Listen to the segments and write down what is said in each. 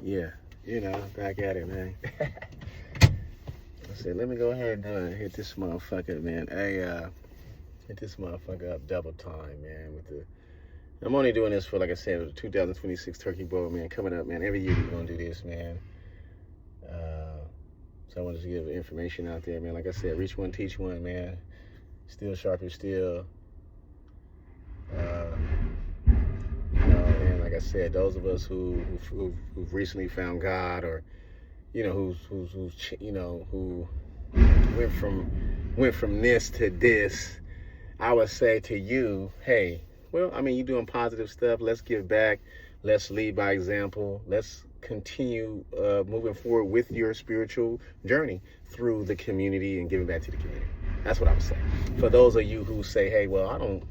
Yeah, back at it, man. I said, let me go ahead and hit this motherfucker, man. Hit this motherfucker up double time, man. I'm only doing this for, like I said, the 2026 Turkey Bowl, man. Coming up, man. Every year we're gonna do this, man. So I wanted to give information out there, man. Like I said, reach one, teach one, man. Still sharp as steel. And like I said, those of us who've recently found God, or who went from this to this, I would say to you, hey, well, I mean, you're doing positive stuff. Let's give back. Let's lead by example. Let's continue moving forward with your spiritual journey through the community and giving back to the community. That's what I would say. For those of you who say, hey, well, I don't,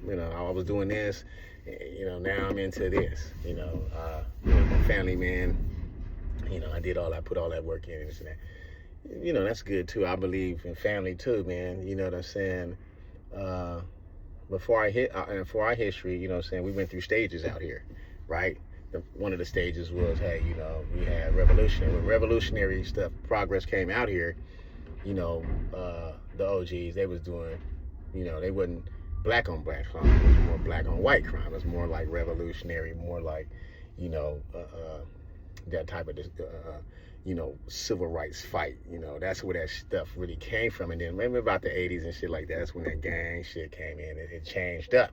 I was doing this, now I'm into this, I'm a family man, I put all that work in and this and that. That's good too. I believe in family too, man. You know what I'm saying? Before our history, we went through stages out here, right? One of the stages was, hey, we had revolutionary. When revolutionary stuff, progress came out here, the OGs, they was doing, they wasn't black on black crime. It was more black on white crime. It was more like revolutionary, more like, that type of, civil rights fight. That's where that stuff really came from. And then maybe about the 80s and shit like that, that's when that gang shit came in. It changed up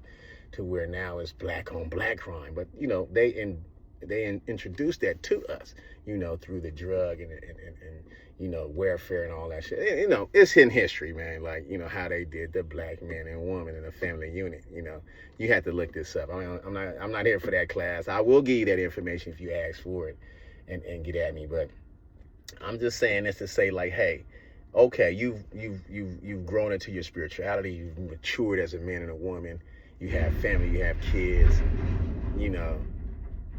to where now it's black on black crime. But, they introduced that to us, through the drug and welfare and all that shit. It's in history, man. Like, how they did the black man and woman in the family unit. You have to look this up. I mean, I'm not here for that class. I will give you that information if you ask for it and get at me. But I'm just saying this to say, like, hey, okay, you've grown into your spirituality. You've matured as a man and a woman. You have family. You have kids.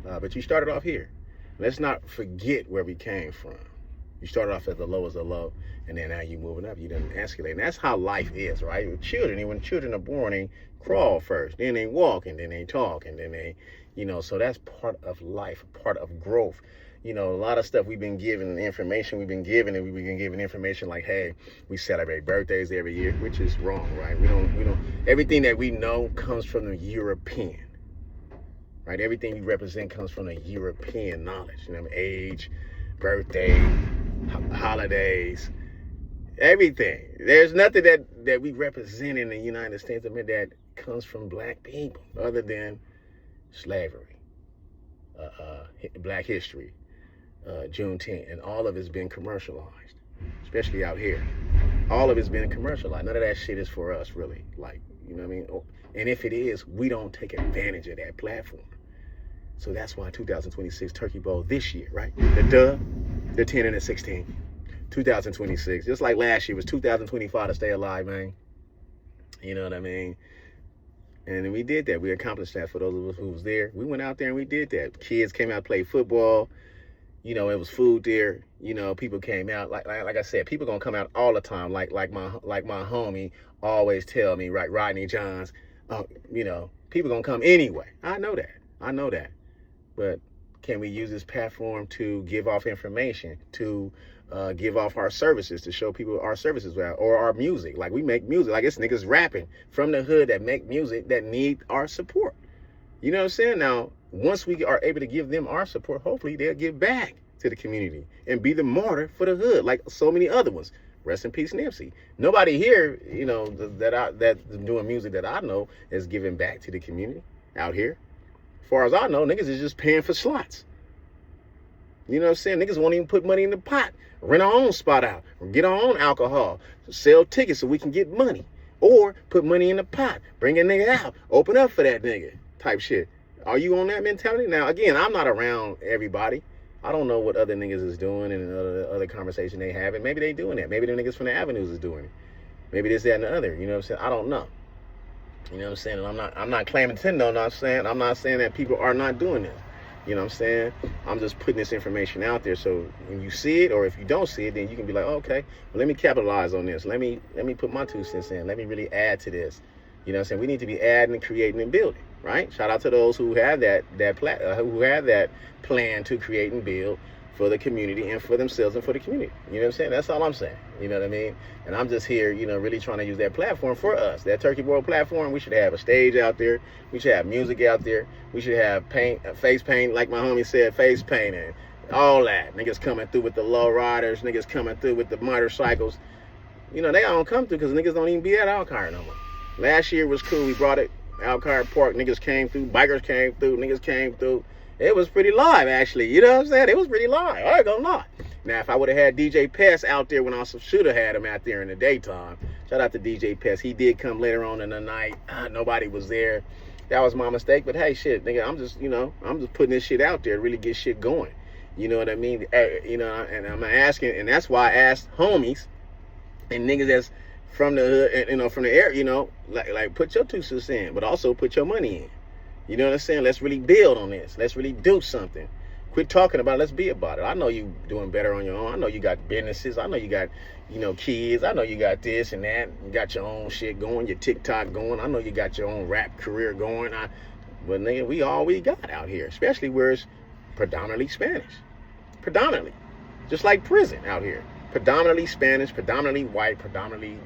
But you started off here. Let's not forget where we came from. You started off at the lowest of low, and then now you're moving up. You didn't escalate. And that's how life is, right? With children, when children are born, they crawl first, then they walk, and then they talk, and then they, so that's part of life, part of growth. A lot of stuff we've been given, information we've been given, and we've been given information like, hey, we celebrate birthdays every year, which is wrong, right? We don't, everything that we know comes from the European. Right, everything we represent comes from the European knowledge. Age, birthday, holidays, everything. There's nothing that we represent in the United States of America that comes from black people, other than slavery, black history, Juneteenth, and all of it's been commercialized, especially out here. All of it's been commercialized. None of that shit is for us, really. Like, you know what I mean? And if it is, we don't take advantage of that platform. So that's why 2026 Turkey Bowl this year, right? They're 10 and 16. 2026, just like last year was 2025 to stay alive, man. You know what I mean? And we did that. We accomplished that for those of us who was there. We went out there and we did that. Kids came out, played football. It was food there. People came out. Like I said, people gonna come out all the time. Like my homie always tell me, right? Rodney Johns. People gonna come anyway. I know that. But can we use this platform to give off information, to give off our services, to show people our services, or our music? Like, we make music. Like, it's niggas rapping from the hood that make music that need our support. You know what I'm saying? Now, once we are able to give them our support, hopefully they'll give back to the community and be the martyr for the hood, like so many other ones. Rest in peace, Nipsey. Nobody here, that's doing music that I know is giving back to the community out here. As far as I know, niggas is just paying for slots. You know what I'm saying? Niggas won't even put money in the pot, rent our own spot out, or get our own alcohol, sell tickets so we can get money, or put money in the pot, bring a nigga out, open up for that nigga type shit. Are you on that mentality? Now, again, I'm not around everybody. I don't know what other niggas is doing and other conversation they having. Maybe they doing that. Maybe the niggas from the avenues is doing it. Maybe this, that, and the other. You know what I'm saying? I don't know. You know what I'm saying? And I'm not claiming to know. I'm not saying that people are not doing this. You know what I'm saying? I'm just putting this information out there, so when you see it, or if you don't see it, then you can be like, oh, okay, well, let me capitalize on this. Let me put my 2 cents in. Let me really add to this. You know what I'm saying? We need to be adding and creating and building. right? Shout out to those who have who have that plan to create and build for the community and for themselves and for the community. You know what I'm saying? That's all I'm saying. You know what I mean? And I'm just here, you know, really trying to use that platform for us. That Turkey Boil platform, we should have a stage out there. We should have music out there. We should have face paint, like my homie said, face painting, all that. Niggas coming through with the low riders, niggas coming through with the motorcycles. You know, they don't come through because niggas don't even be at Alcar no more. Last year was cool. We brought it Alcar Park. Niggas came through. Bikers came through. Niggas came through. It was pretty live, actually. You know what I'm saying? It was pretty live. I ain't gonna lie. Now, if I would have had DJ Pest out there when I should have had him out there in the daytime. Shout out to DJ Pest. He did come later on in the night. Nobody was there. That was my mistake. But hey, shit, nigga, I'm just putting this shit out there to really get shit going. You know what I mean? You know, and I'm asking, and that's why I asked homies and niggas that's from the hood, you know, from the area, you know, like put your 2 cents in, but also put your money in. You know what I'm saying? Let's really build on this. Let's really do something. Quit talking about it. Let's be about it. I know you doing better on your own. I know you got businesses. I know you got, you know, kids. I know you got this and that. You got your own shit going, your TikTok going. I know you got your own rap career going. But nigga, we all we got out here, especially where it's predominantly Spanish. Predominantly. Just like prison out here. Predominantly Spanish, predominantly white, predominantly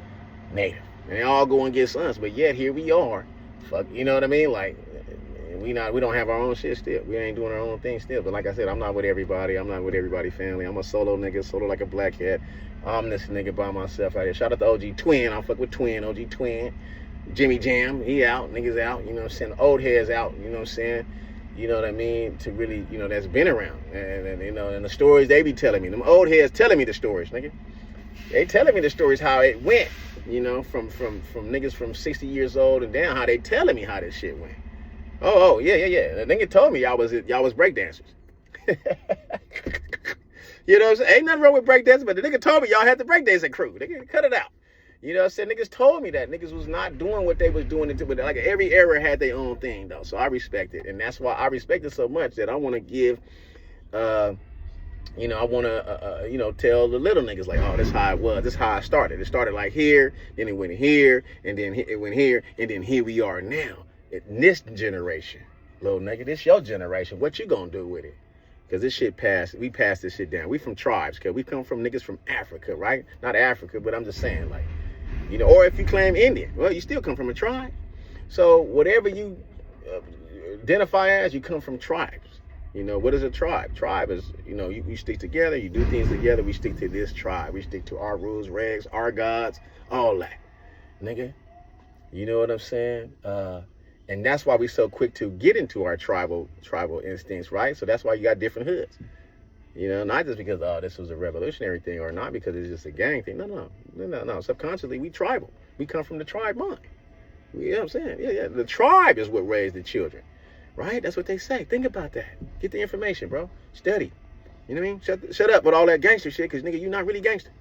native. And they all go against us. But yet here we are. Fuck, you know what I mean? Like, we don't have our own shit still. We ain't doing our own thing still. But like I said, I'm not with everybody. I'm not with everybody's family. I'm a solo nigga, solo like a black cat. I'm this nigga by myself out here. Shout out to OG Twin. I fuck with Twin, OG Twin. Jimmy Jam, he out, niggas out, you know what I'm saying? Old heads out, you know what I'm saying? You know what I mean? To really, you know, that's been around. And you know, and the stories they be telling me. Them old heads telling me the stories, nigga. They telling me the stories how it went, you know, from niggas from 60 years old and down, how they telling me how this shit went. Oh, yeah. The nigga told me y'all was breakdancers. You know what I'm saying? Ain't nothing wrong with breakdancing, but the nigga told me y'all had the breakdancing crew. Nigga, cut it out. You know what I'm saying? Niggas told me that. Niggas was not doing what they was doing. But like every era had their own thing, though. So I respect it. And that's why I respect it so much that I want to give, you know, I want to, you know, tell the little niggas like, oh, this how it was. This how it started. It started like here, then it went here, and then it went here, and then here we are now. In this generation, little nigga, this your generation. What you gonna do with it? Because this shit passed. We passed this shit down. We from tribes, because we come from niggas from Africa, right? Not Africa, but I'm just saying, like, you know, or if you claim Indian, well, you still come from a tribe. So whatever you identify as, you come from tribes. You know, what is a tribe? Tribe is, you know, you stick together, you do things together. We stick to this tribe. We stick to our rules, regs, our gods, all that. Nigga, you know what I'm saying? And that's why we so quick to get into our tribal instincts, right? So that's why you got different hoods. You know, not just because, oh, this was a revolutionary thing, or not because it's just a gang thing. No. Subconsciously, we tribal. We come from the tribe mind. You know what I'm saying? Yeah. The tribe is what raised the children, right? That's what they say. Think about that. Get the information, bro. Study. You know what I mean? Shut up with all that gangster shit, because, nigga, you not really gangster.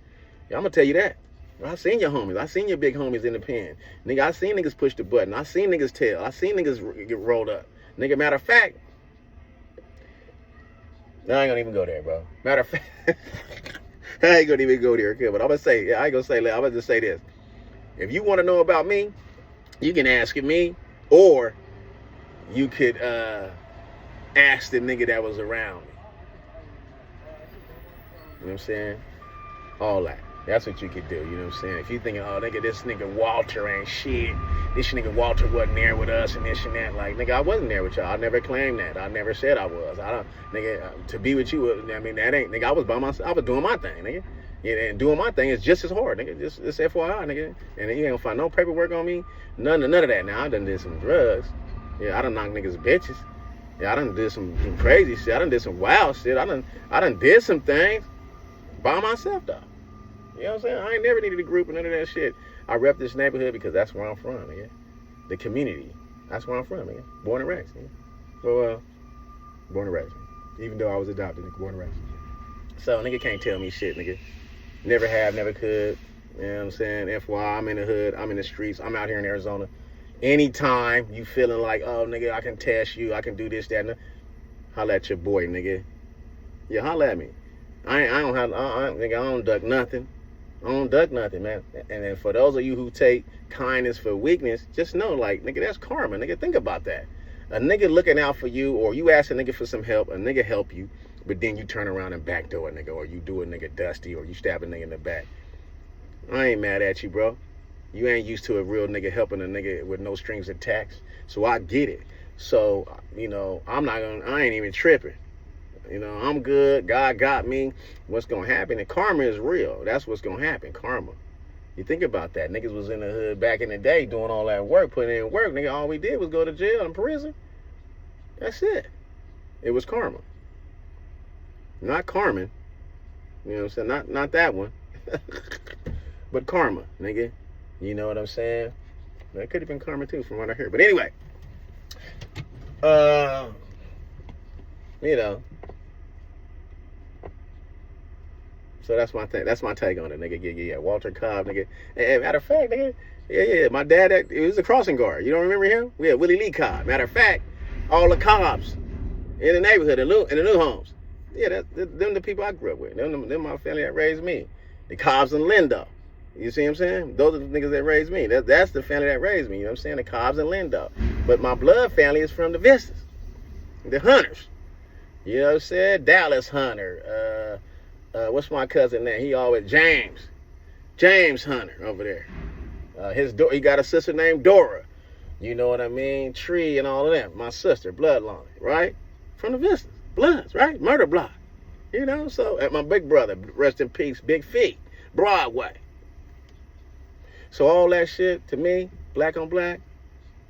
Yeah, I'm going to tell you that. I seen your homies. I seen your big homies in the pen. Nigga, I seen niggas push the button. I seen niggas tell. I seen niggas get rolled up. Nigga, matter of fact, no, I ain't gonna even go there, bro. Matter of fact, I ain't gonna even go there, okay? But I'm gonna say, I'm gonna just say this. If you want to know about me, you can ask me, or you could ask the nigga that was around me. You know what I'm saying? All that. That's what you could do, you know what I'm saying? If you thinking, oh, nigga, this nigga Walter ain't shit. This nigga Walter wasn't there with us and this and that. Like, nigga, I wasn't there with y'all. I never claimed that. I never said I was. Nigga, to be with you, I mean, that ain't, nigga, I was by myself. I was doing my thing, nigga. Yeah, and doing my thing is just as hard, nigga. Just FYI, nigga. And you ain't gonna find no paperwork on me. None of that. Now, I done did some drugs. Yeah, I done knocked niggas bitches. Yeah, I done did some crazy shit. I done did some wild shit. I done did some things by myself, though. You know what I'm saying? I ain't never needed a group or none of that shit. I rep this neighborhood because that's where I'm from, nigga. The community. That's where I'm from, nigga. Born and raised, nigga. Well, born and raised. Even though I was adopted, nigga, born and raised. So, nigga can't tell me shit, nigga. Never have, never could. You know what I'm saying? FYI, I'm in the hood. I'm in the streets. I'm out here in Arizona. Anytime you feeling like, oh, nigga, I can test you. I can do this, that, and that. Holla at your boy, nigga. Yeah, holla at me. I don't duck nothing. I don't duck nothing, man. And then for those of you who take kindness for weakness, just know, like, nigga, that's karma. Nigga, think about that. A nigga looking out for you, or you ask a nigga for some help, a nigga help you, but then you turn around and backdoor a nigga, or you do a nigga dusty, or you stab a nigga in the back. I ain't mad at you, bro. You ain't used to a real nigga helping a nigga with no strings attached. So I get it. So, you know, I ain't even tripping. You know, I'm good. God got me. What's going to happen? And karma is real. That's what's going to happen. Karma. You think about that. Niggas was in the hood back in the day doing all that work, putting in work. Nigga, all we did was go to jail and prison. That's it. It was karma. Not Carmen. You know what I'm saying? Not that one. But karma, nigga. You know what I'm saying? That could have been karma too, from what I heard. But anyway, you know. So that's my thing. That's my take on it, nigga. Yeah. Walter Cobb, nigga. And matter of fact, nigga. Yeah. My dad, it was a crossing guard. You don't remember him? Yeah, Willie Lee Cobb. Matter of fact, all the Cobbs in the neighborhood, in the new homes. Yeah, them the people I grew up with. Them my family that raised me. The Cobbs and Lindo. You see what I'm saying? Those are the niggas that raised me. That's the family that raised me. You know what I'm saying? The Cobbs and Lindo. But my blood family is from the Vistas. The Hunters. You know what I'm saying? Dallas Hunter. What's my cousin name? He always James Hunter over there. He got a sister named Dora. You know what I mean? Tree and all of them. My sister, bloodline, right? From the Vistas. Bloods, right? Murder block. You know, so at my big brother, rest in peace, Big Feet, Broadway. So all that shit, to me, black on black,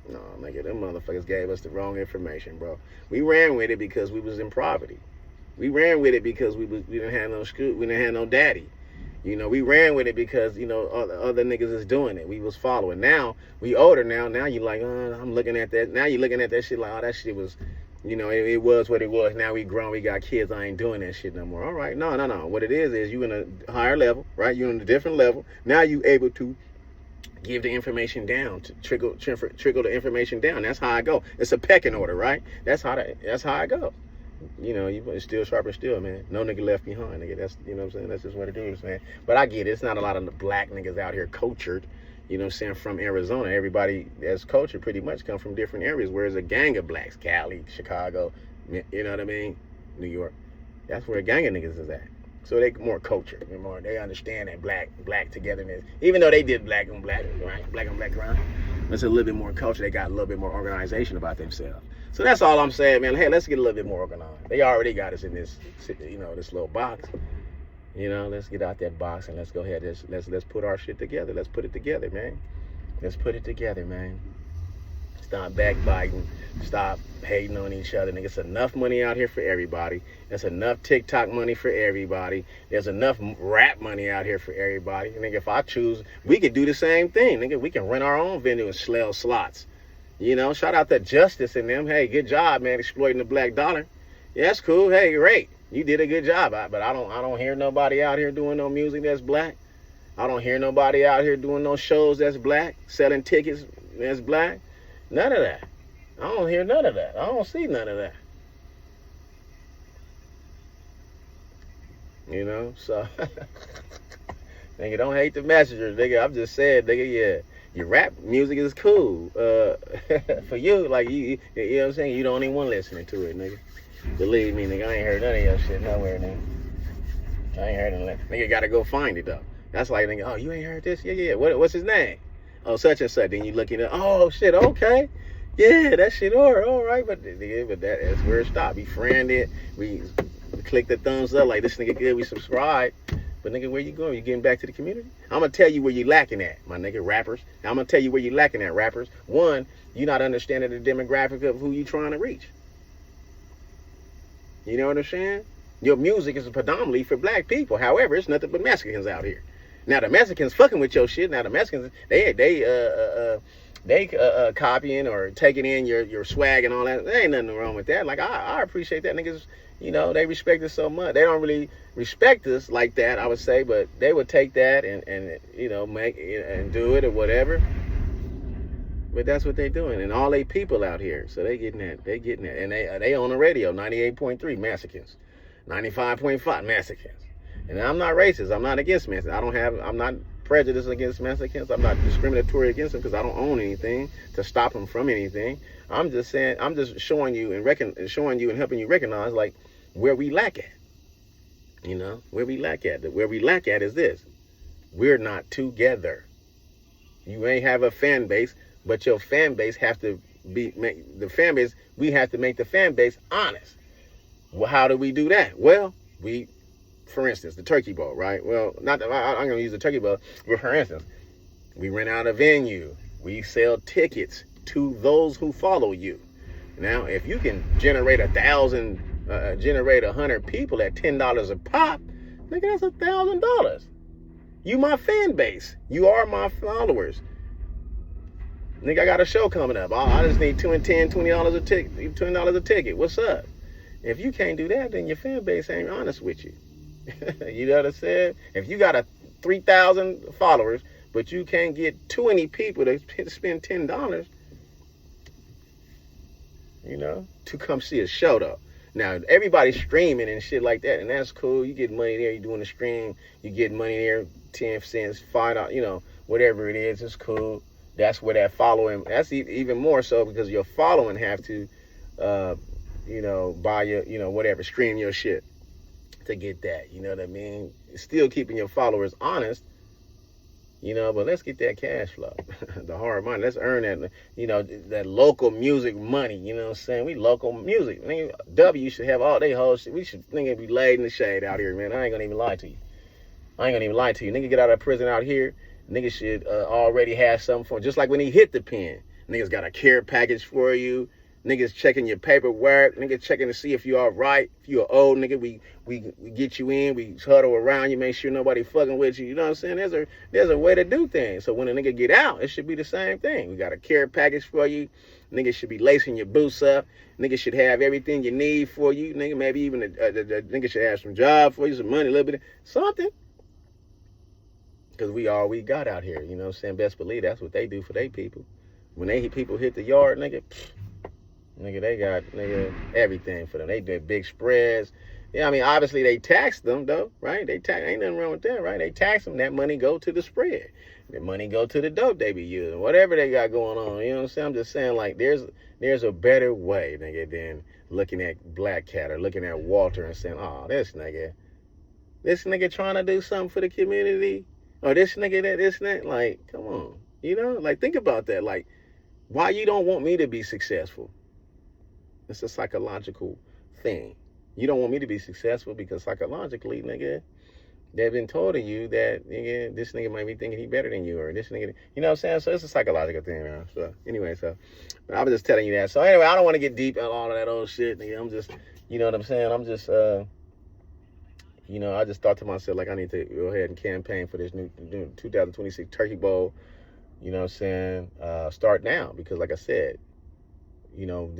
no, nigga, them motherfuckers gave us the wrong information, bro. We ran with it because we was in poverty. We ran with it because we didn't have no school, we didn't have no daddy. You know, we ran with it because, you know, other niggas is doing it. We was following. Now, we older now. Now you like, I'm looking at that. Now you looking at that shit like, oh, that shit was, you know, it was what it was. Now we grown, we got kids, I ain't doing that shit no more. All right, no. What it is you in a higher level, right? You in a different level. Now you able to give the information down, to trickle the information down. That's how I go. It's a pecking order, right? That's how I go. You know, you still sharp and still, man. No nigga left behind, nigga. That's, you know what I'm saying? That's just what it is, man. But I get it. It's not a lot of the black niggas out here cultured, you know what I'm saying, from Arizona. Everybody that's cultured pretty much come from different areas, whereas a gang of blacks, Cali, Chicago, you know what I mean, New York. That's where a gang of niggas is at. So they more cultured, they understand that black togetherness. Even though they did black on black, right? Black on black crime. It's a little bit more culture. They got a little bit more organization about themselves. So that's all I'm saying, man. Hey, let's get a little bit more organized. They already got us in this, you know, this little box. You know, let's get out that box and let's go ahead. Let's put our shit together. Let's put it together, man. Let's put it together, man. Stop backbiting. Stop hating on each other. Nigga, it's enough money out here for everybody. There's enough TikTok money for everybody. There's enough rap money out here for everybody. Nigga, if I choose, we could do the same thing. Nigga, we can rent our own venue and sell slots. You know, shout out to Justice and them. Hey, good job, man, exploiting the black dollar. Yeah, that's cool. Hey, great. You did a good job. But I don't hear nobody out here doing no music that's black. I don't hear nobody out here doing no shows that's black, selling tickets that's black. None of that. I don't hear none of that. I don't see none of that. You know, so nigga, don't hate the messengers, nigga. I'm just saying, nigga, yeah, your rap music is cool. For you, like you know what I'm saying? You the only one listening to it, nigga. Believe me, nigga, I ain't heard none of your shit nowhere, nigga. I ain't heard none of that. Nigga gotta go find it though. That's like, nigga, oh, you ain't heard this? Yeah. What's his name? Oh, such and such. Then you looking at, oh shit, okay. Yeah, that shit all right, but that's where it stopped. We friended, we click the thumbs up like this nigga good, we subscribe. But nigga, where you going? You getting back to the community? I'm gonna tell you where you lacking at, my nigga, rappers. I'm gonna tell you where you lacking at, rappers. One, you not understanding the demographic of who you trying to reach. You know what I'm saying? Your music is predominantly for black people. However, it's nothing but Mexicans out here. Now the Mexicans fucking with your shit. Now the Mexicans, they copying or taking in your swag and all that. There ain't nothing wrong with that. Like I appreciate that. Niggas, you know, they respect us so much. They don't really respect us like that, I would say, but they would take that and you know, make and do it or whatever. But that's what they doing, and all they people out here, so they getting that, and they on the radio, 98.3 Mexicans, 95.5 Mexicans. And I'm not racist. I'm not against Mexicans. I'm not prejudice against Mexicans. I'm not discriminatory against them because I don't own anything to stop them from anything. I'm just saying, I'm just showing you and showing you and helping you recognize like where we lack at. You know, where we lack at. Where we lack at is this: we're not together. You may have a fan base, but your fan base have to be the fan base. We have to make the fan base honest. Well, how do we do that? Well, for instance, the Turkey Bowl, right? Well, not that I'm going to use the Turkey Bowl, but for instance, we rent out a venue. We sell tickets to those who follow you. Now, if you can generate 100 people at $10 a pop, nigga, that's $1,000. You my fan base. You are my followers. Nigga, I got a show coming up. I just need $2 and $10, $20 a ticket. $20 a ticket. What's up? If you can't do that, then your fan base ain't honest with you. You know what I'm saying? If you got 3,000 followers, but you can't get 20 people to spend $10, you know, to come see a show though. Now, everybody's streaming and shit like that, and that's cool. You get money there, you're doing the stream, you get money there, 10 cents, $5, you know, whatever it is, it's cool. That's where that following, that's even more so because your following have to, you know, buy your, you know, whatever, stream your shit to get that, you know what I mean? Still keeping your followers honest, you know, but let's get that cash flow, the hard money. Let's earn that, you know, that local music money, you know what I'm saying? We local music. W should have all they whole shit. We should, nigga, be laid in the shade out here, man. I ain't gonna even lie to you. Nigga get out of prison out here, nigga should already have something for, just like when he hit the pen. Niggas got a care package for you. Niggas checking your paperwork. Niggas checking to see if you all right. If you are old, nigga, we get you in. We huddle around you, make sure nobody fucking with you. You know what I'm saying? There's a way to do things. So when a nigga get out, it should be the same thing. We got a care package for you. Niggas should be lacing your boots up. Niggas should have everything you need for you. Nigga, maybe even the nigga should have some job for you, some money, a little bit, something. Because we got out here. You know what I'm saying? Best believe that's what they do for their people. When people hit the yard, nigga, nigga, they got, nigga, everything for them. They did big spreads. Yeah, I mean, obviously they tax them, though, right? Ain't nothing wrong with that, right? They tax them. That money go to the spread. That money go to the dope they be using. Whatever they got going on, you know what I'm saying? I'm just saying, like, there's a better way, nigga, than looking at Black Cat or looking at Walter and saying, oh, this nigga trying to do something for the community. Or this nigga, that, like, come on. You know, like, think about that. Like, why you don't want me to be successful? It's a psychological thing. You don't want me to be successful because psychologically, nigga, they've been told to you that, nigga, this nigga might be thinking he better than you, or this nigga, you know what I'm saying? So it's a psychological thing, man. So anyway, but I was just telling you that. So anyway, I don't want to get deep in all of that old shit, nigga. I'm just, you know what I'm saying? I'm just, you know, I just thought to myself, like, I need to go ahead and campaign for this new 2026 Turkey Bowl, you know what I'm saying? Start now, because like I said, you know,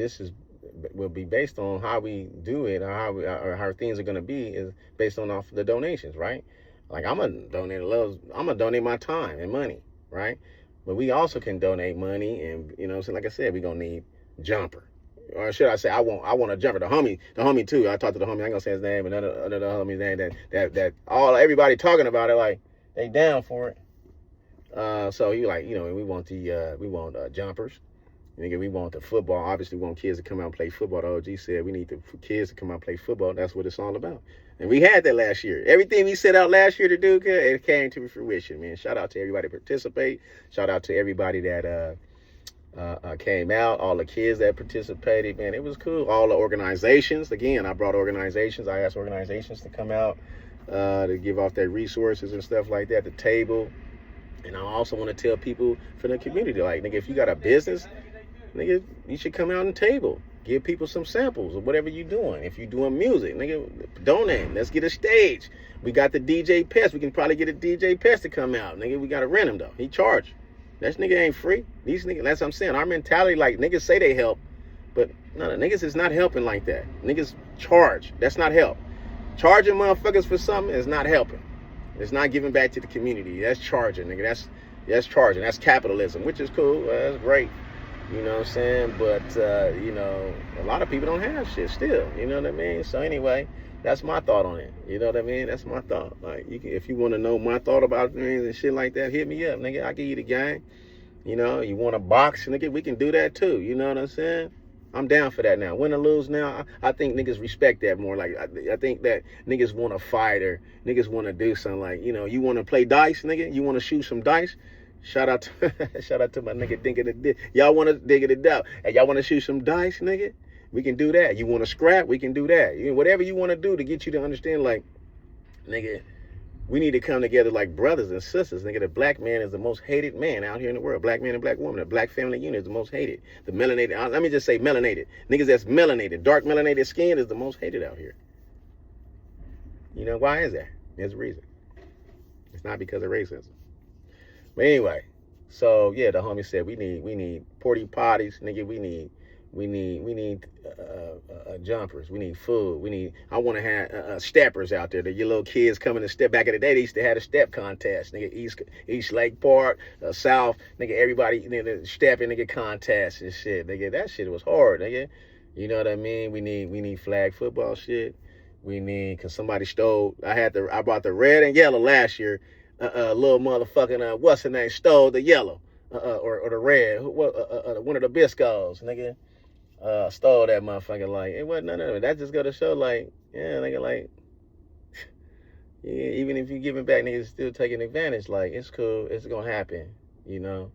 will be based on how we do it, or how things are going to be, is based on off the donations, right? Like, I'm going to donate my time and money, right? But we also can donate money, and, you know, so like I said, we're going to need jumper. Or should I say, I want a jumper. The homie too. I talked to the homie. I ain't gonna say his name, but another homie's name that everybody talking about it, like, they down for it. So he like, you know, we want jumpers. Nigga, we want the football. Obviously, we want kids to come out and play football. The OG said we need the kids to come out and play football. That's what it's all about. And we had that last year. Everything we set out last year to do, it came to fruition, man. Shout out to everybody that participate. Shout out to everybody that came out, all the kids that participated, man. It was cool. All the organizations. Again, I brought organizations. I asked organizations to come out to give off their resources and stuff like that, the table. And I also want to tell people from the community, like, nigga, if you got a business, nigga, you should come out and table. Give people some samples of whatever you're doing. If you're doing music, nigga, donate. Let's get a stage. We got the DJ Pest. We can probably get a DJ Pest to come out. Nigga, we got to rent him, though. He charged. That nigga ain't free. These niggas, that's what I'm saying. Our mentality, like, niggas say they help, but no, niggas is not helping like that. Niggas charge. That's not help. Charging motherfuckers for something is not helping. It's not giving back to the community. That's charging, nigga. That's charging. That's capitalism, which is cool. That's great. You know what I'm saying? But, you know, a lot of people don't have shit still. You know what I mean? So anyway, That's my thought on it. You know what I mean? That's my thought. Like, if you want to know my thought about things and shit like that, hit me up, nigga. I'll give you the game. You know, you want to box, nigga, we can do that too. You know what I'm saying? I'm down for that now. Win or lose now, I think niggas respect that more. Like, I think that niggas want to fight or niggas want to do something. Like, you know, you want to play dice, nigga? You want to shoot some dice? Shout out to shout out to my nigga Digging the Dip. Y'all want to dig it up? Hey, y'all want to shoot some dice, nigga? We can do that. You want to scrap? We can do that. You know, whatever you want to do to get you to understand, like, nigga, we need to come together like brothers and sisters. Nigga, the black man is the most hated man out here in the world. Black man and black woman. The black family unit is the most hated. The melanated, let me just say melanated. Niggas that's melanated, dark melanated skin is the most hated out here. You know, why is that? There's a reason. It's not because of racism. But anyway, so yeah, the homie said we need porty potties, nigga. We need jumpers. We need food. I want to have steppers out there. Your little kids coming to step. Back in the day, they used to have a step contest. Nigga, East Lake Park, South. Nigga, everybody nigga stepping nigga contests and shit. Nigga, that shit was hard. Nigga, you know what I mean? We need flag football shit. We need, cause somebody stole. I bought the red and yellow last year. Little motherfucking what's the name stole the yellow or the red. One of the Biscos, nigga. Stole that motherfucker. Like, it wasn't none of it. That just go to show, like, yeah, nigga, like, yeah, even if you giving back, niggas still taking advantage. Like, it's cool. It's gonna happen, you know.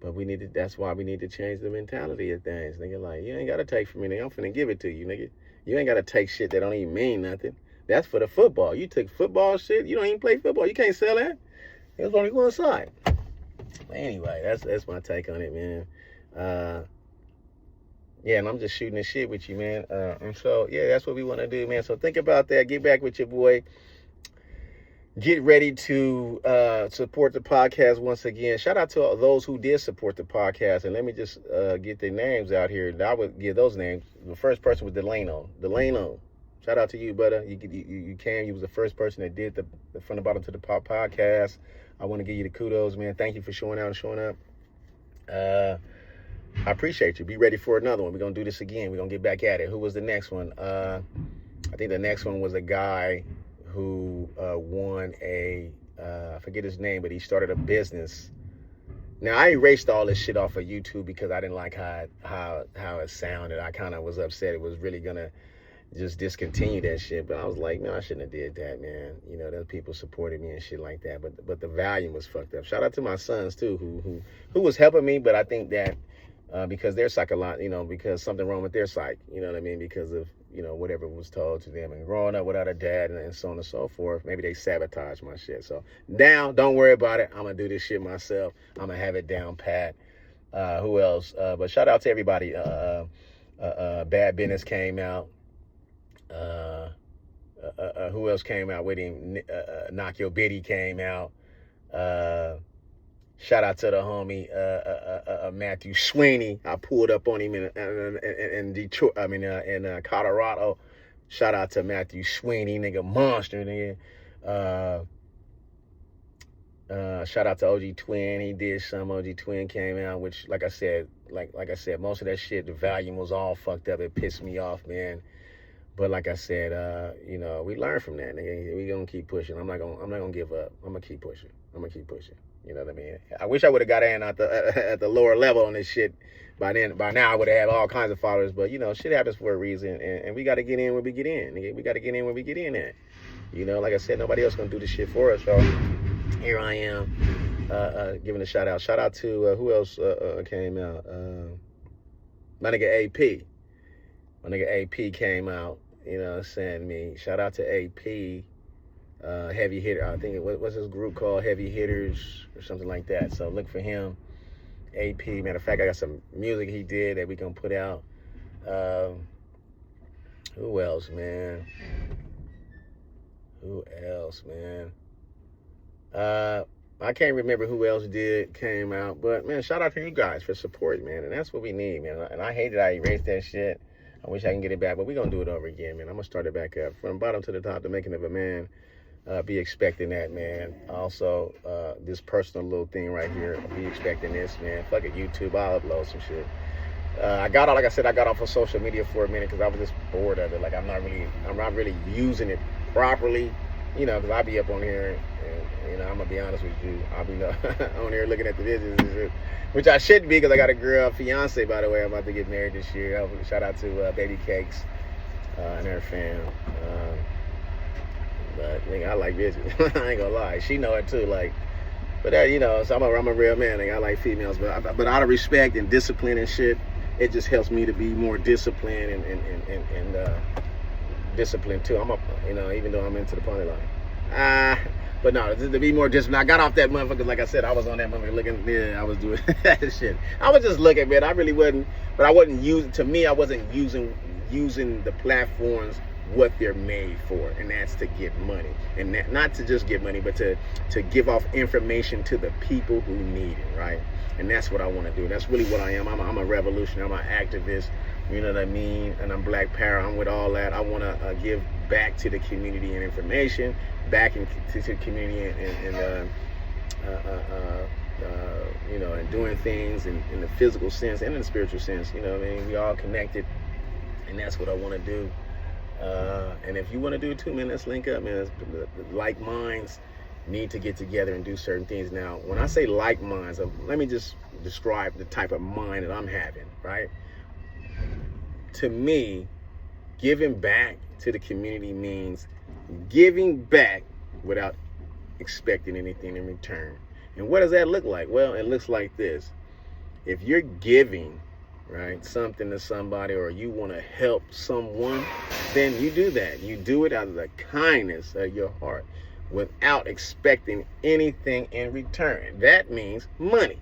But that's why we need to change the mentality of things, nigga. Like, you ain't gotta take from me, nigga. I'm finna give it to you, nigga. You ain't gotta take shit that don't even mean nothing. That's for the football. You took football shit. You don't even play football. You can't sell that. There's only one side. But anyway, that's my take on it, man. Yeah, and I'm just shooting the shit with you, man. And so, yeah, that's what we want to do, man. So think about that. Get back with your boy. Get ready to support the podcast once again. Shout out to all those who did support the podcast. And let me just get their names out here. I would give those names. The first person was Delano. Shout out to you, brother. You came. You was the first person that did the front and bottom to the podcast. I want to give you the kudos, man. Thank you for showing out and showing up. I appreciate you. Be ready for another one. We're going to do this again. We're going to get back at it. Who was the next one? I think the next one was a guy who won I forget his name, but he started a business. Now, I erased all this shit off of YouTube because I didn't like how it sounded. I kind of was upset. It was really going to just discontinue that shit. But I was like, no, I shouldn't have did that, man. You know, there's people supported me and shit like that. But the volume was fucked up. Shout out to my sons, too, who was helping me. But I think that because their psychology, you know, because something wrong with their psyche, you know what I mean, because of, you know, whatever was told to them and growing up without a dad and so on and so forth. Maybe they sabotage my shit. So don't worry about it. I'm gonna do this shit myself. I'm gonna have it down pat. Who else? But shout out to everybody. Bad Business came out. Who else came out with him? Knock Your Biddy came out. Shout out to the homie Matthew Sweeney. I pulled up on him in Detroit. I mean, in Colorado. Shout out to Matthew Sweeney, nigga, monster, nigga. Shout out to OG Twin. He did some. OG Twin came out, which, like I said, most of that shit, the volume was all fucked up. It pissed me off, man. But like I said, you know, we learn from that, nigga. We gonna keep pushing. I'm not gonna give up. I'm gonna keep pushing. You know what I mean? I wish I would have got in at the lower level on this shit. By now, I would have had all kinds of followers. But, you know, shit happens for a reason. And we got to get in when we get in. We got to get in when we get in at. You know, like I said, nobody else going to do this shit for us. So here I am giving a shout out. Shout out to who else came out? My nigga AP. My nigga AP came out. You know what I'm saying? Shout out to AP. Heavy Hitter, I think what's his group called, Heavy Hitters or something like that. So look for him. AP, matter of fact, I got some music he did that we gonna put out. Who else, man? I can't remember who else came out, but man, shout out to you guys for supporting, man. And that's what we need, man. And I hate that I erased that shit. I wish I can get it back, but we're gonna do it over again, man. I'm gonna start it back up from the bottom to the top. The Making of a Man. Be expecting that, man. Also, this personal little thing right here, be expecting this, man. Fuck it, YouTube, I'll upload some shit. I got like I said, I got off of social media for a minute because I was just bored of it. Like I'm not really using it properly, because I be up on here and I'm gonna be honest with you, I'll be on here looking at the videos, which I shouldn't be because I got a girl, fiance, by the way. I'm about to get married this year. Shout out to Baby Cakes and her fam. But nigga, I like bitches. I ain't gonna lie, she know it too. Like. But so I'm a real man. Like, I like females, but out of respect and discipline and shit, it just helps me to be more disciplined and disciplined too. Even though I'm into the pony line. But no, to be more disciplined. I got off that motherfucker. Like I said, I was on that motherfucker looking. Yeah, I was doing that shit. I was just looking, man. I really wasn't. But I wasn't using. To me, I wasn't using the platforms what they're made for, and that's to get money, and not to just get money, but to give off information to the people who need it, right? And that's what I want to do. That's really what I am. I'm a revolutionary. I'm an activist. You know what I mean? And I'm Black Power. I'm with all that. I want to give back to the community and information, back into the community and doing things in the physical sense and in the spiritual sense. You know what I mean? We all connected, and that's what I want to do. And if you want to do it too, man, let's link up, man. Like minds need to get together and do certain things. Now, when I say like minds, let me just describe the type of mind that I'm having, right? To me, giving back to the community means giving back without expecting anything in return. And what does that look like? Well, it looks like this. If you're giving, right, something to somebody, or you want to help someone, then you do that. You do it out of the kindness of your heart without expecting anything in return. That means money,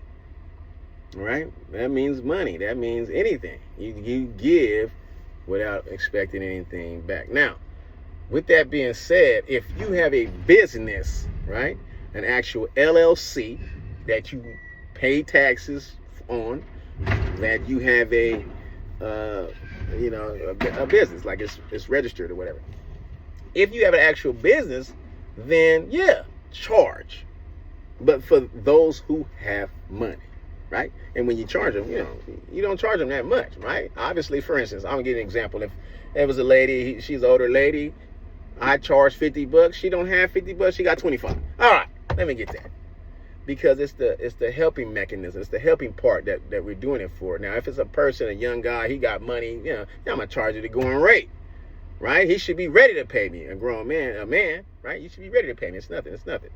right? That means money. That means anything. You give without expecting anything back. Now, with that being said, if you have a business, right, an actual LLC that you pay taxes on, that you have a business, like it's registered or whatever. If you have an actual business, then yeah, charge. But for those who have money, right? And when you charge them, you don't charge them that much, right? Obviously, for instance, I'm gonna give you an example. If there was a lady, she's an older lady, I charge $50. She don't have $50. She got 25. All right, let me get that. Because it's the helping mechanism, it's the helping part that we're doing it for. Now, if it's a person, a young guy, he got money, I'm gonna charge you the going rate, right? He should be ready to pay me. A grown man, right? You should be ready to pay me. It's nothing.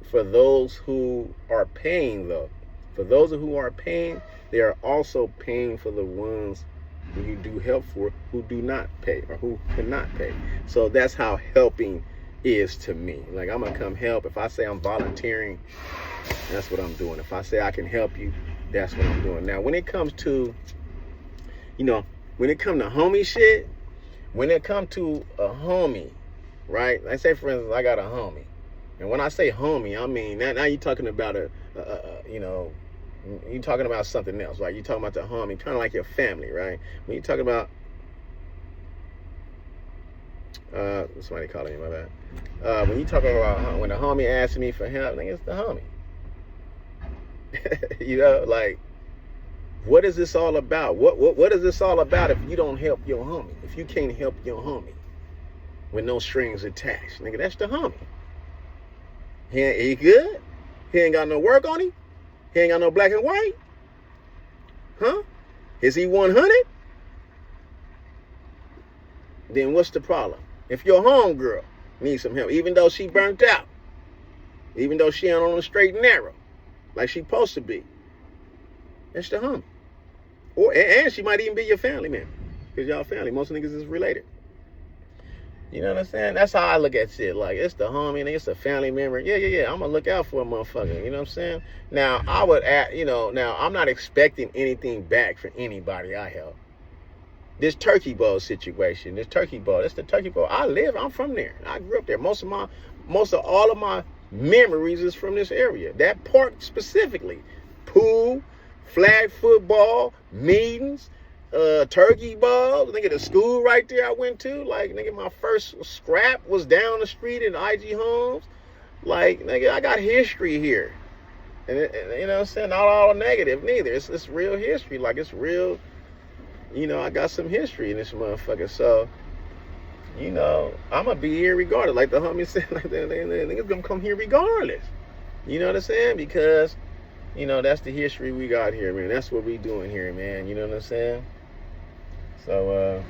For those who are paying, though, they are also paying for the ones who you do help for, who do not pay or who cannot pay. So that's how helping is to me. Like, I'm gonna come help. If I say I'm volunteering, that's what I'm doing. If I say I can help you, that's what I'm doing. Now, when it comes to, homie shit, when it comes to a homie, right? Let's say, for instance, I got a homie. And when I say homie, I mean, now you're talking about you're talking about something else, right? You're talking about the homie, kind of like your family, right? When you're talking about, somebody calling me, my bad. When you talk about when the homie asks me for help, I think it's the homie. Like, what is this all about? What is this all about if you don't help your homie? If you can't help your homie with no strings attached, nigga, that's the homie. He good? He ain't got no work on him? He ain't got no black and white? Huh? Is he 100? Then what's the problem? If your homegirl needs some help, even though she burnt out, even though she ain't on the straight and narrow, like she supposed to be, that's the homie. And she might even be your family member, because y'all family. Most niggas is related. You know what I'm saying? That's how I look at shit. Like, it's the homie and it's a family member. Yeah. I'm gonna look out for a motherfucker. You know what I'm saying? Now, I would add, now I'm not expecting anything back for anybody I help. This Turkey Bowl situation, that's the Turkey Bowl. I'm from there. I grew up there. Most of all of my memories is from this area. That park specifically. Pool, flag football, meetings, turkey balls. Nigga, the school right there I went to. Like, nigga, my first scrap was down the street in IG Homes. Like, nigga, I got history here. And you know what I'm saying? Not all negative neither. It's real history. Like, it's real you know, I got some history in this motherfucker. So, you know, I'm going to be here regardless. Like the homie said, like, the niggas going to come here regardless. You know what I'm saying? Because, you know, that's the history we got here, man. That's what we doing here, man. You know what I'm saying? So,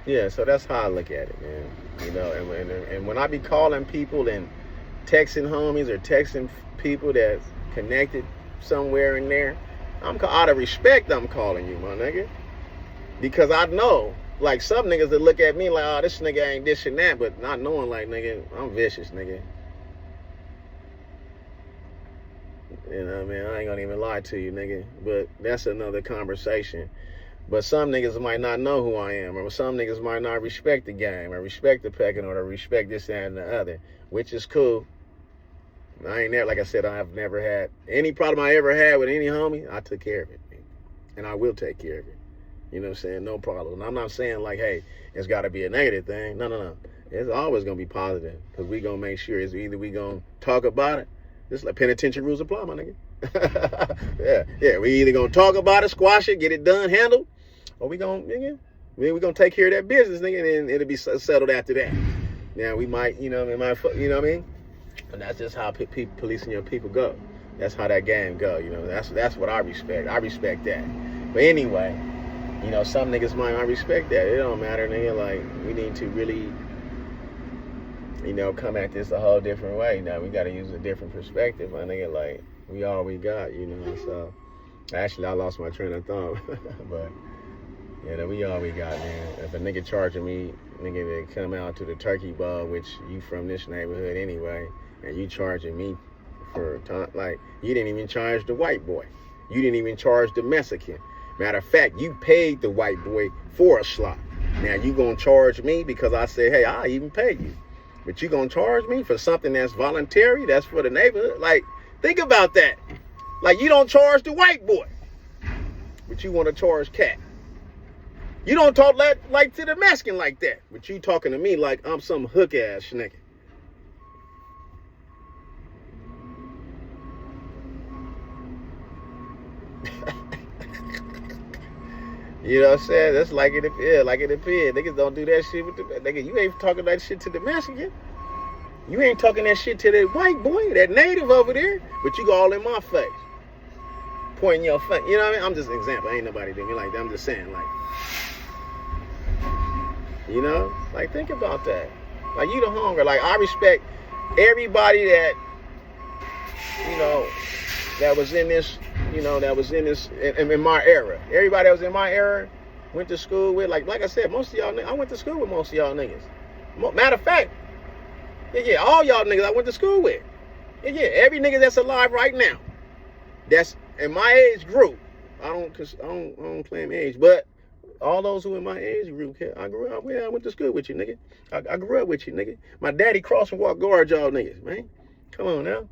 yeah, so that's how I look at it, man. You know, and when I be calling people and texting homies or texting people that's connected somewhere in there, out of respect, I'm calling you, my nigga. Because I know, like, some niggas that look at me like, oh, this nigga ain't this and that, but not knowing, like, nigga, I'm vicious, nigga. You know what I mean? I ain't gonna even lie to you, nigga. But that's another conversation. But some niggas might not know who I am, or some niggas might not respect the game, or respect the pecking order, or respect this, that, and the other, which is cool. I ain't never, like I said, I've never had any problem I ever had with any homie. I took care of it, and I will take care of it. You know what I'm saying? No problem. And I'm not saying like, hey, it's got to be a negative thing. No. It's always going to be positive, because we going to make sure it's either we going to talk about it. Just like penitentiary rules apply, my nigga. yeah. We either going to talk about it, squash it, get it done, handled, or we going to take care of that business, nigga, and then it'll be settled after that. Now, we might, you know what I mean? And that's just how policing your people go. That's how that game go, you know. That's what I respect. I respect that. But anyway, you know, some niggas might not respect that. It don't matter, nigga. Like, we need to really, you know, come at this a whole different way. Now, we got to use a different perspective, my nigga. Like, we all we got, you know. So, actually, I lost my train of thought. But, yeah, we all we got, man. If a nigga charging me, nigga, to come out to the turkey bowl, which you from this neighborhood anyway, and you charging me for time, like, you didn't even charge the white boy. You didn't even charge the Mexican. Matter of fact, you paid the white boy for a slot. Now, you gonna charge me because I said, hey, I even paid you. But you gonna charge me for something that's voluntary, that's for the neighborhood? Like, think about that. Like, you don't charge the white boy, but you want to charge cat. You don't talk like to the Mexican like that, but you talking to me like I'm some hook ass nigga. You know what I'm saying? That's like it appears. Niggas don't do that shit with the nigga. You ain't talking that shit to the Mexican. You ain't talking that shit to that white boy, that native over there. But you go all in my face, pointing your face. You know what I mean? I'm just an example. Ain't nobody doing me like that. I'm just saying, like, you know, like, think about that. Like, you the hunger. Like, I respect everybody that, you know, that was in this. You know, that was in my era. Everybody that was in my era went to school with, like I said, most of y'all, I went to school with most of y'all niggas. Matter of fact, yeah, all y'all niggas I went to school with. Yeah, every nigga that's alive right now, that's in my age group. I don't claim age, but all those who in my age group, I grew up with. I went to school with you, nigga. I grew up with you, nigga. My daddy crossed and walked guard y'all niggas, man. Come on now.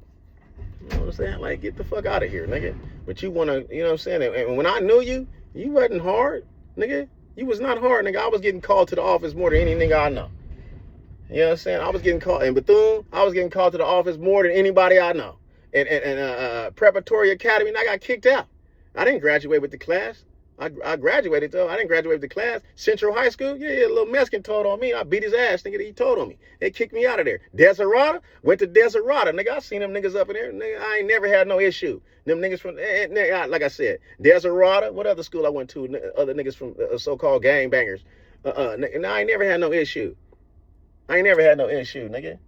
You know what I'm saying? Like, get the fuck out of here, nigga. But you want to, you know what I'm saying? And when I knew you, you wasn't hard, nigga. You was not hard, nigga. I was getting called to the office more than any nigga I know. You know what I'm saying? I was getting called, in Bethune, I was getting called to the office more than anybody I know. And Preparatory Academy, and I got kicked out. I didn't graduate with the class. I graduated, though. I didn't graduate with the class. Central High School, yeah, a little Mexican told on me. I beat his ass, nigga. He told on me. They kicked me out of there. Deserata, went to Deserata, nigga. I seen them niggas up in there. Nigga, I ain't never had no issue. Them niggas from, like I said, Deserata, what other school I went to? Other niggas from so-called gangbangers. And I ain't never had no issue. I ain't never had no issue, nigga.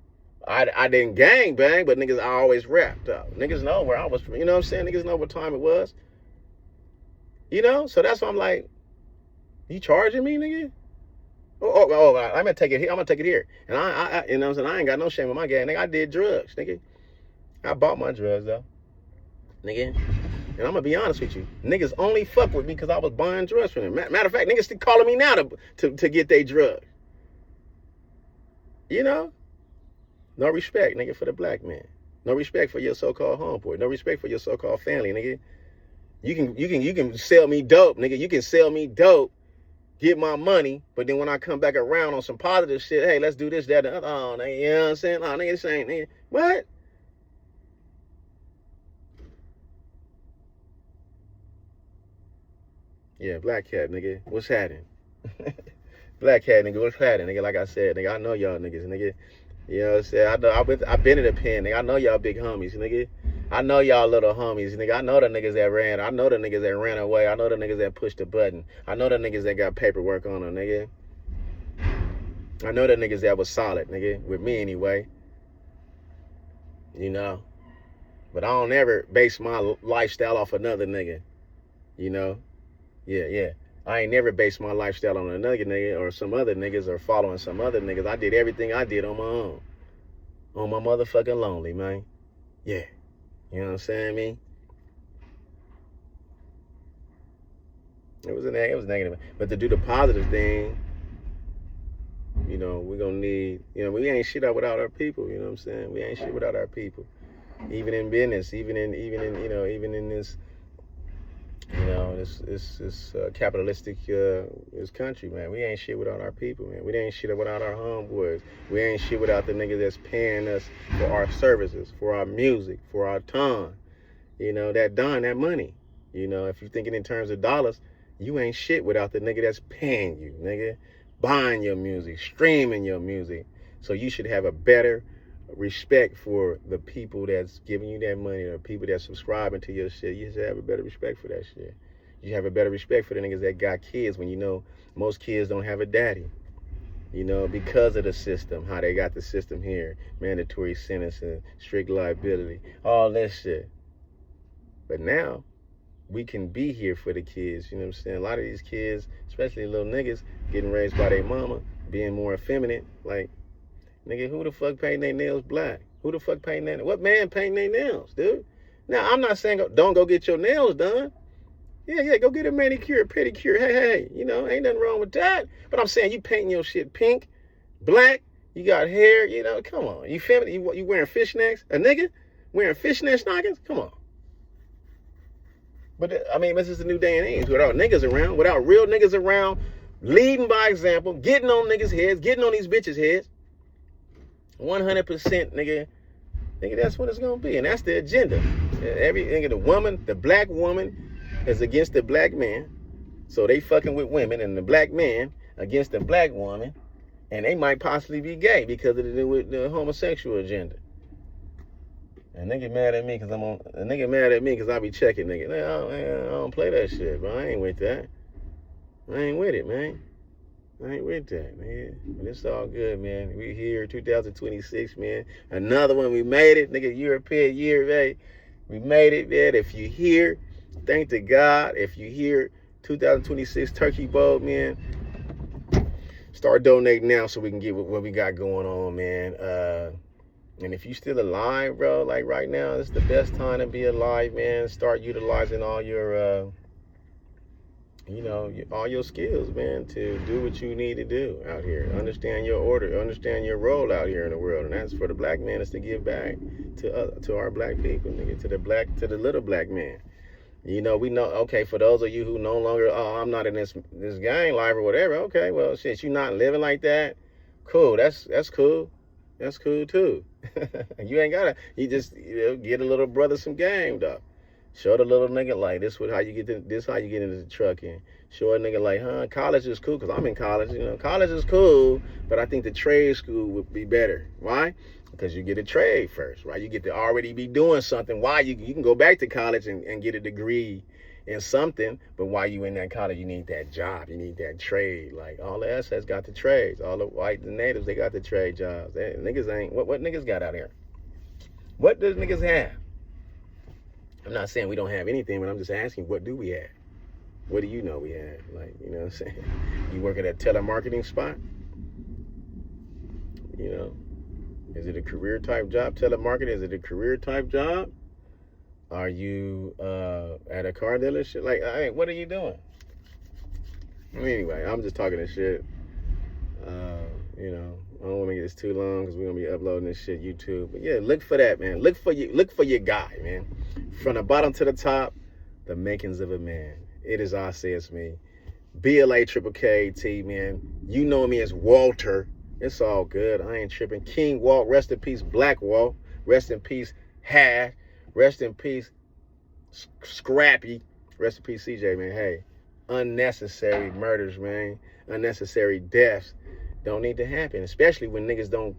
I didn't gang bang, but niggas, I always rapped up. Niggas know where I was from. You know what I'm saying? Niggas know what time it was. You know? So that's why I'm like, you charging me, nigga? I'm gonna take it here. I'm gonna take it here. And I you know what I'm saying? I ain't got no shame in my game, nigga. I did drugs, nigga. I bought my drugs though, nigga. And I'm gonna be honest with you, niggas only fuck with me because I was buying drugs from them. Matter of fact, niggas still calling me now to get their drugs. You know? No respect, nigga, for the black man. No respect for your so-called homeboy. No respect for your so-called family, nigga. You can sell me dope, nigga. You can sell me dope get my money, but then when I come back around on some positive shit, hey, let's do this, that, and the other. Oh, nigga, you know what I'm saying? Oh, nigga, this ain't, nigga. What? Yeah, Black Cat, nigga. What's happening? Black Cat, nigga. What's happening, nigga? Like I said, nigga, I know y'all niggas, nigga. You know what I'm saying? I know, I've been in the pen, nigga. I know y'all big homies, nigga. I know y'all little homies, nigga. I know the niggas that ran. I know the niggas that ran away. I know the niggas that pushed the button. I know the niggas that got paperwork on them, nigga. I know the niggas that was solid, nigga. With me anyway. You know. But I don't ever base my lifestyle off another nigga. You know. Yeah. I ain't never based my lifestyle on another nigga or some other niggas or following some other niggas. I did everything I did on my own. On my motherfucking lonely, man. Yeah. You know what I'm saying, me? It was negative. But to do the positive thing, you know, we're gonna need, you know, we ain't shit out without our people, you know what I'm saying? We ain't shit without our people. Even in business, even in this, you know, this capitalistic this country, man. We ain't shit without our people, man. We ain't shit without our homeboys. We ain't shit without the niggas that's paying us for our services, for our music, for our time. You know, that money. You know, if you're thinking in terms of dollars, you ain't shit without the nigga that's paying you, nigga. Buying your music, streaming your music. So you should have a better respect for the people that's giving you that money, or the people that's subscribing to your shit. You should have a better respect for that shit. You have a better respect for the niggas that got kids when you know most kids don't have a daddy. You know, because of the system, how they got the system here, mandatory sentencing, strict liability, all that shit. But now, we can be here for the kids, you know what I'm saying? A lot of these kids, especially little niggas, getting raised by their mama, being more effeminate, like, nigga, who the fuck painting their nails black? Who the fuck painting their, what man painting their nails, dude? Now, I'm not saying don't go get your nails done. Yeah, go get a manicure, pedicure. Hey, you know, ain't nothing wrong with that. But I'm saying you painting your shit pink, black, you got hair, you know, come on. You feminine, you wearing fishnets? A nigga wearing fishnet stockings? Come on. But, I mean, this is the new day and age. Without niggas around, without real niggas around, leading by example, getting on niggas' heads, getting on these bitches' heads, 100%, nigga, that's what it's gonna be, and that's the agenda. Every nigga, the woman, the black woman, is against the black man, so they fucking with women, and the black man against the black woman, and they might possibly be gay because of the homosexual agenda. And nigga mad at me because I be checking, nigga. I don't play that shit, bro. I ain't with that. I ain't with it, man. I ain't with that, man. But it's all good, man. We here, 2026, man. Another one, we made it, nigga. European year, man. We made it, man. If you here, thank to God. If you here, 2026 Turkey Bowl, man. Start donating now so we can get what we got going on, man. And if you still alive, bro, like right now, it's the best time to be alive, man. Start utilizing all your, you know, all your skills, man, to do what you need to do out here. Understand your order, understand your role out here in the world. And that's for the black man, is to give back to our black people, nigga, to the little black man. You know, we know, okay, for those of you who no longer, oh, I'm not in this gang life or whatever, okay, well, shit, you not living like that, cool, that's cool. That's cool too. You ain't gotta, you just, you know, get a little brother some game, though. Show the little nigga like this how you get into the trucking. Show a nigga like, huh, college is cool, because I'm in college, you know. College is cool, but I think the trade school would be better. Why? Because you get a trade first, right? You get to already be doing something. Why? You can go back to college and get a degree in something, but while you in that college, you need that job, you need that trade. Like, all the SS got the trades. All the white, the natives, they got the trade jobs. Niggas ain't, what niggas got out here? What does niggas have? I'm not saying we don't have anything, but I'm just asking, what do we have? What do you know we have? Like, you know what I'm saying? You work at a telemarketing spot? You know? Is it a career type job? Telemarketing, is it a career type job? Are you at a car dealership? Like, hey, what are you doing? Anyway, I'm just talking this shit. You know, I don't want to make this too long because we're gonna be uploading this shit YouTube. But yeah, look for that, man. Look for your guy, man. From the bottom to the top, the makings of a man. It is I, say it's me. BLA Triple KT, man. You know me as Walter. It's all good. I ain't tripping. King Walt, rest in peace. Black Walt, rest in peace. Hash, rest in peace. Scrappy, rest in peace. CJ, man. Hey, unnecessary murders, man. Unnecessary deaths don't need to happen, especially when niggas don't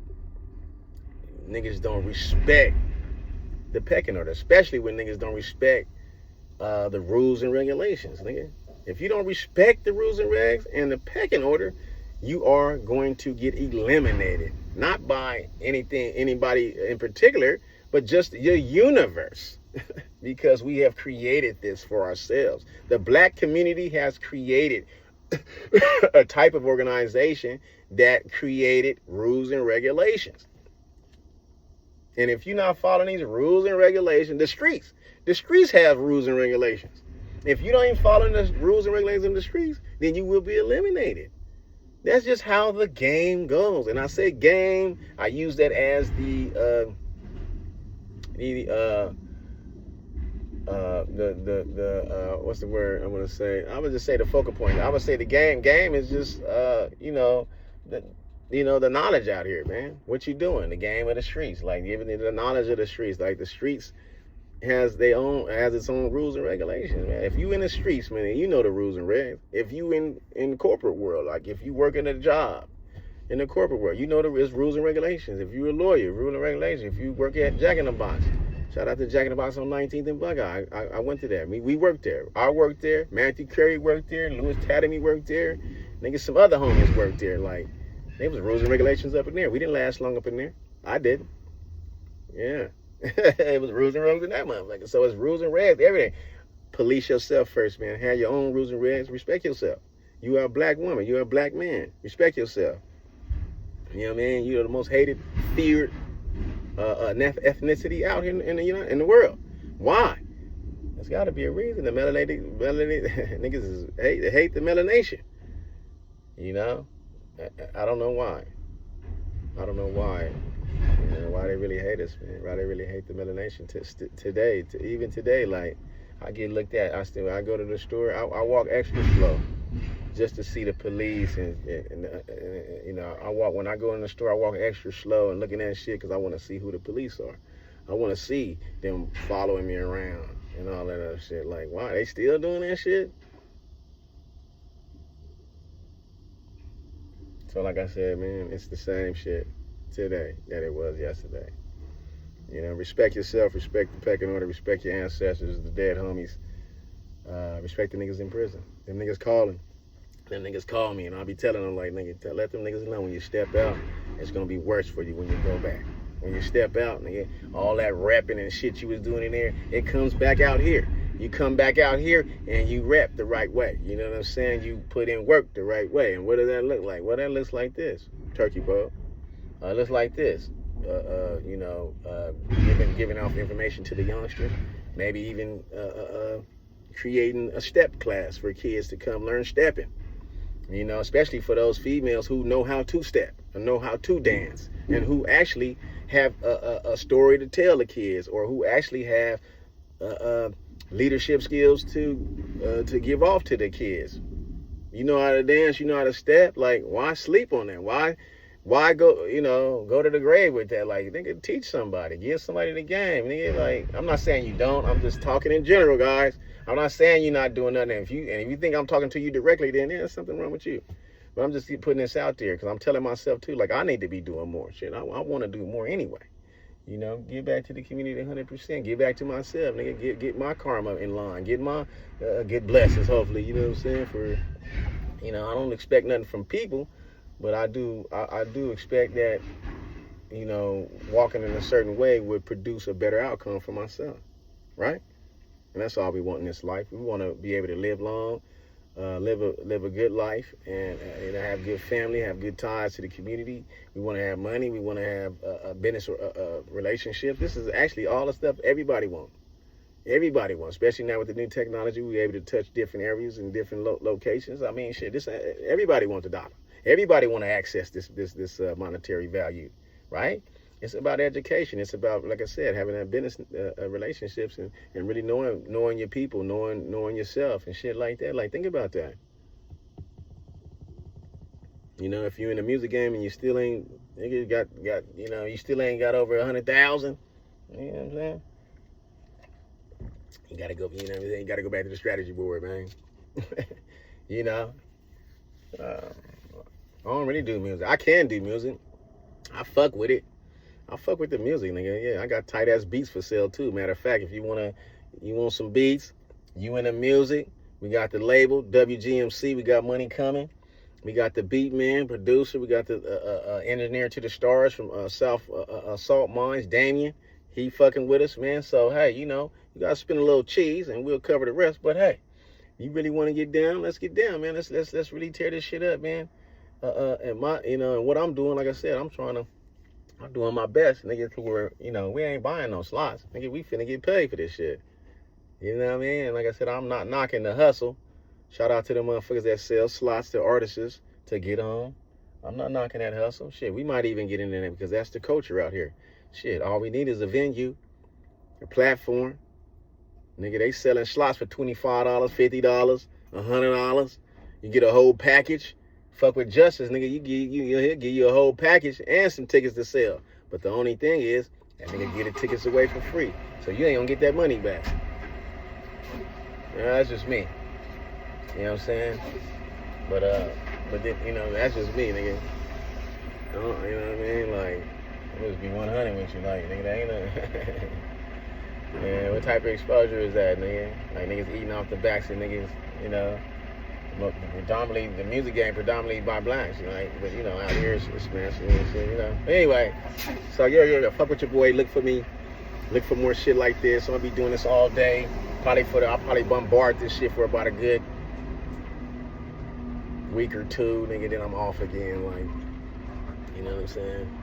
respect the pecking order, especially when niggas don't respect the rules and regulations, nigga. If you don't respect the rules and regs and the pecking order, you are going to get eliminated. Not by anybody in particular, but just your universe. Because we have created this for ourselves. The black community has created a type of organization that created rules and regulations. And if you're not following these rules and regulations, the streets have rules and regulations. If you don't even follow the rules and regulations in the streets, then you will be eliminated. That's just how the game goes. And I say game, I use that as the what's the word I'm gonna say? I would just say the focal point. I would say the game. Game is just the knowledge out here, man. What you doing? The game of the streets, like giving the knowledge of the streets. Like the streets has its own rules and regulations, man. If you in the streets, man, you know the rules and regs. If you in the corporate world, like if you work in a job in the corporate world, you know the rules and regulations. If you're a lawyer, rules and regulations. If you work at Jack in the Box, shout out to Jack in the Box on 19th and Buckeye. I went to that. We worked there. I worked there. Matthew Curry worked there. Louis Tatamy worked there. Niggas, some other homies worked there. Like, there was rules and regulations up in there. We didn't last long up in there. I didn't. Yeah. It was rules and regs in that motherfucker. So it's rules and regs, everything. Police yourself first, man. Have your own rules and regs. Respect yourself. You are a black woman. You are a black man. Respect yourself. You know what I mean? You are the most hated, feared ethnicity out here in the world. Why? There's got to be a reason. The melanated niggas hate the melanation. You know? I don't know why. I don't know why. You know, why they really hate us, man. Why they really hate the melanation today. Even today, like, I get looked at. I go to the store. I walk extra slow just to see the police. And you know, when I go in the store, I walk extra slow and looking at shit because I want to see who the police are. I want to see them following me around and all that other shit. Like, why? They still doing that shit? So like I said, man, it's the same shit today that it was yesterday. You know, respect yourself, respect the pecking order, respect your ancestors, the dead homies, respect the niggas in prison. Them niggas calling. Them niggas call me and I'll be telling them, like, nigga, let them niggas know when you step out, it's gonna be worse for you when you go back. When you step out, nigga, all that rapping and shit you was doing in there, it comes back out here. You come back out here and you rap the right way. You know what I'm saying? You put in work the right way. And what does that look like? Well, that looks like this. Turkey bug. Looks like this. Giving off information to the youngsters. Maybe even creating a step class for kids to come learn stepping. You know, especially for those females who know how to step and know how to dance and who actually have a story to tell the kids, or who actually have leadership skills to give off to the kids. You know how to dance, you know how to step. Like, why sleep on that? Why go to the grave with that? Like, nigga, teach somebody, give somebody the game. Nigga, like, I'm not saying you don't. I'm just talking in general, guys. I'm not saying you're not doing nothing. If you think I'm talking to you directly, then there's something wrong with you. But I'm just putting this out there because I'm telling myself too, like, I need to be doing more shit. I want to do more anyway. You know, give back to the community 100%. Give back to myself, nigga. Get my karma in line. Get my get blessings, hopefully. You know what I'm saying? For, you know, I don't expect nothing from people, but I do expect that, you know, walking in a certain way would produce a better outcome for myself, right? And that's all we want in this life. We want to be able to live long, live a good life, and have good family, have good ties to the community. We want to have money. We want to have business relationships. This is actually all the stuff everybody wants. Everybody wants, especially now with the new technology. We're able to touch different areas and different locations. I mean, shit. Everybody wants a dollar. Everybody want to access this monetary value, right? It's about education. It's about, like I said, having that business relationships and really knowing your people, knowing yourself and shit like that. Like, think about that. You know, if you in the music game and you still ain't, nigga, got you know, you still ain't got over 100,000. You know what I'm saying? You gotta go. You know, you gotta go back to the strategy board, man. You know, I don't really do music. I can do music. I fuck with it. I fuck with the music, nigga. Yeah, I got tight ass beats for sale too. Matter of fact, if you want some beats, you in the music, we got the label WGMC. We got money coming. We got the beat man, producer. We got the engineer to the stars from South Salt Mines, Damien. He fucking with us, man. So hey, you know, you gotta spend a little cheese, and we'll cover the rest. But hey, you really want to get down? Let's get down, man. Let's really tear this shit up, man. And my, you know, and what I'm doing, like I said, I'm doing my best, nigga, to where, you know, we ain't buying no slots. Nigga, we finna get paid for this shit. You know what I mean? And like I said, I'm not knocking the hustle. Shout out to the motherfuckers that sell slots to artists to get on. I'm not knocking that hustle. Shit, we might even get into that because that's the culture out here. Shit, all we need is a venue, a platform. Nigga, they selling slots for $25, $50, $100. You get a whole package. Fuck with Justice, nigga. He'll give you a whole package and some tickets to sell. But the only thing is, that nigga get the tickets away for free. So you ain't gonna get that money back. That's just me. You know what I'm saying? But then, you know, that's just me, nigga. You know what I mean? Like, I'll just be 100 with you, like, nigga, that ain't a... Man, what type of exposure is that, nigga? Like, niggas eating off the backs of niggas, you know? Predominantly, the music game predominantly by blacks, you know, like, but, you know, out here it's smashed and shit, you know? But anyway, so, yo, fuck with your boy, look for me. Look for more shit like this. I'm gonna be doing this all day. I'll probably bombard this shit for about a good week or two, nigga, then I'm off again, like, you know what I'm saying?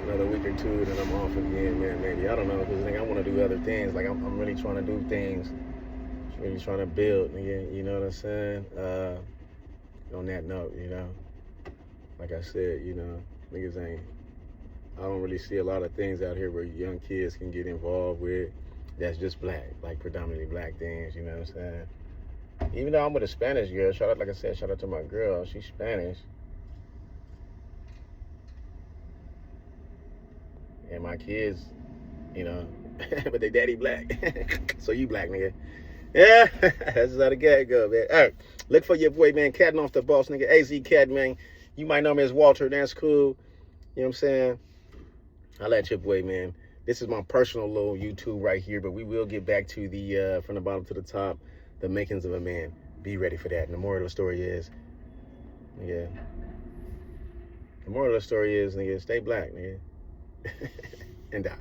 Another week or two, then I'm off again, man, maybe. I don't know, because I want to do other things. Like, I'm really trying to do things, really trying to build, nigga, you know what I'm saying? On that note, you know, like I said, you know, niggas I don't really see a lot of things out here where young kids can get involved with that's just black, like predominantly black things, you know what I'm saying? Even though I'm with a Spanish girl, like I said, shout out to my girl, she's Spanish. And my kids, you know, but they daddy black. So you black, nigga. Yeah, that's just how the gag go, man. All right, look for your boy, man, Catting Off the Boss, nigga. AZ Cat, man. You might know me as Walter, that's cool. You know what I'm saying? I'll let your boy, man. This is my personal little YouTube right here, but we will get back to the, from the bottom to the top, the makings of a man. Be ready for that. And the moral of the story is, nigga, the moral of the story is, nigga, stay black, nigga. And die.